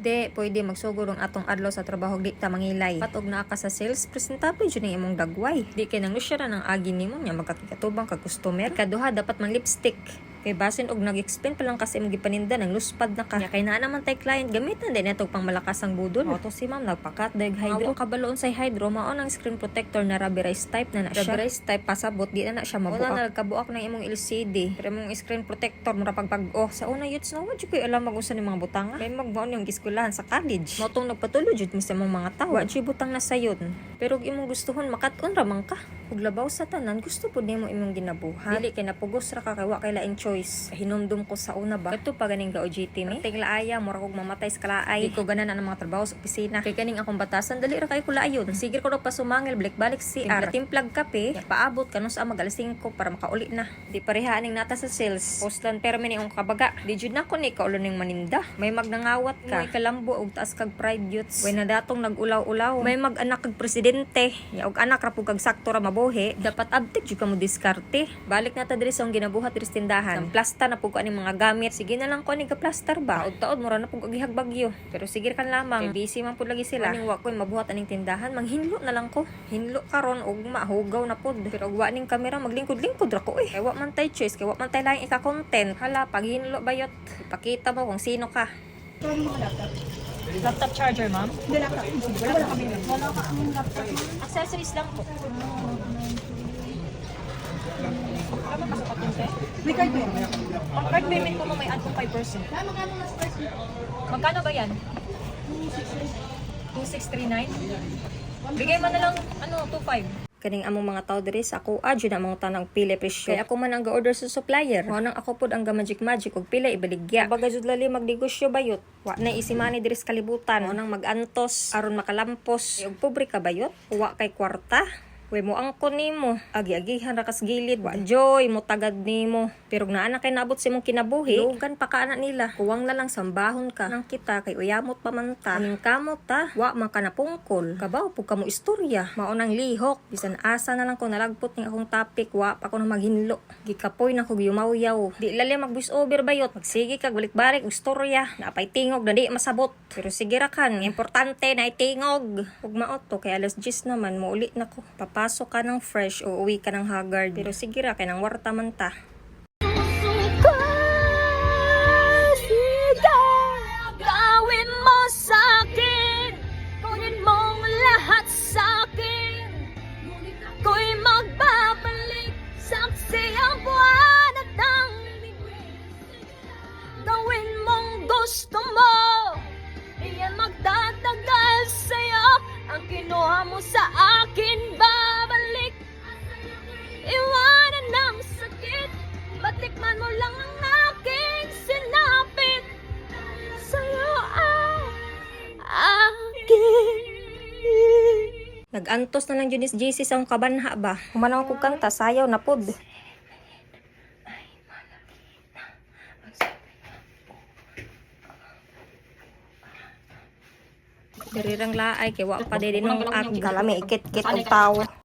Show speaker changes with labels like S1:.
S1: Di, pwede magsugod ang atong adlaw sa trabaho di ta mangilay. Patog na ka sa sales, presentable jud ang imong dagway. Di kay nang lusya ng agi nimo nya magkakatubang ka customer. Kaduha dapat man lipstick. Kay basin og nag-explain pa lang kasi imong gipaninda ng luspad na ka. Kaya kay naa naman tay client gamitan din natog pang malakas ang budol. O to si ma'am nagpakat dag hydro. Kabaloon sa hydro mao nang screen protector na rubberized type na siya. Rubberized type pasabot di na siya mabuak. Una nagkabuak ng imong LCD. Pero imong screen protector mura pagpag-oh sa una yuts na wa jud koy alam mag-usa ni mga butanga. Kay magbaon yung giskwelahan sa college. Mao tong nagpatulo jud mi sa imong mga tawo. Wa jud butang na sayon. Pero og imong gustuhon makat-on ra man ka. Ug labaw sa tanan gusto pud nimo imong ginabuhat. Dili kay napugos ra ka kay wa kay laing choice. Hinumdum ko sa una ba. Kato pa ganing ga-OJT mi. Ting laaya mura kog mamatay sa kalaay. Di ko ganan ang mga trabaho sa opisina. Kay kaning akong batasan dali ra kay ko laayon. Sige ko pa sumangil balik si CR. Timplag kape, paabot kanos sa mag alas 5 para makauli na. Di pareha aning nata sa sales. Postlan permi ni ang kabaga. Di jud na ko ni kaulo ning maninda. May magnangawat ka. May kalambo og taas kag pride youths. Way na datong nag-ulaw-ulaw. May mag-anak kag presidente. Ya og anak ra pug kag sakto ra mabuhi. Dapat abtik jud ka mo diskarte. Balik na ta diri sa ginabuhat diri sa tindahan. Ang plasta na pug aning mga gamit. Sige na lang ko ni ka-plaster ba. Taod-taod mura na pug agihag bagyo. Pero sige kan lamang. Kay busy man pud lagi sila. Aning wa ko mabuhat aning tindahan. Manghinlo na lang ko. Hinlo karon og mahugaw na pud. Pero og wa ning kamera maglingkod-lingkod ra ko eh. Kay wa man tay choice, kay wa man tay laing ika-content. Hala pag hinlo bayot. Ipakita mo kung sino ka. Laptop charger, ma'am?
S2: Hindi laptop. Wala kami. Wala ka ang laptop.
S1: Accessories lang po. Ano ka sa patunte?
S2: May card payment.
S1: Ang card payment ko may add kong 5%.
S2: Magkano na first?
S1: Magkano ba yan? 2639? Bigay mo na lang, 25. Kaning among mga tao diri sa ako adyo na mga tanang pili presyo. Kaya ako man ang ga-order sa supplier. Mao nang ako pud ang ga-magic og pila ibaligya. Baga jud lali magnegosyo bayot. Wa na isimani diri sa kalibutan. Mao nang mag-antos aron makalampos. Ug pobre ka bayot. Wa kay kwarta. Way mo angkon nimo, agi-agihan ra kas gilid, wa joy mo tagad nimo. Pero naa na kay naabot sa imong kinabuhi, dugan pa ka ana nila. Kuwang na lang sambahon ka nang kita kay uyamot pa man ta. Aning kamot ta, wa man ka napungkol. Kabaw pug kamo istorya, mao nang lihok. Bisan asa na lang ko nalagpot ning akong topic, wa pa ko na maghinlo. Gikapoy na ko giyumaw-yaw. Di lali mag voice over bayot, magsige kag balik-balik og istorya. Napay tingog na di masabot. Pero sige ra kan, importante na itingog. Ug mao to kay alas 10 naman mouli na ko. Pasok ka ng fresh o uwi ka ng haggard. Pero sige ra, kay nang warta man ta.
S3: Gawin mo sa'kin, kunin mong lahat sa'kin. Ako'y magbabalik sa siyang buwan at ang gawin mong gusto mo. Iyan magtatagal sa'yo, ang kinuha mo sa akin babalik. Iwanan ng sakit, batikman mo lang ang aking sinapit. Sa'yo ang akin.
S1: Nag-antos na lang Junis JC sa akong kabanha ba? Humanaw ko kanta, sayaw na pod. Darirang laay, kay wa pa din ng kalami, ikit-kit og tao.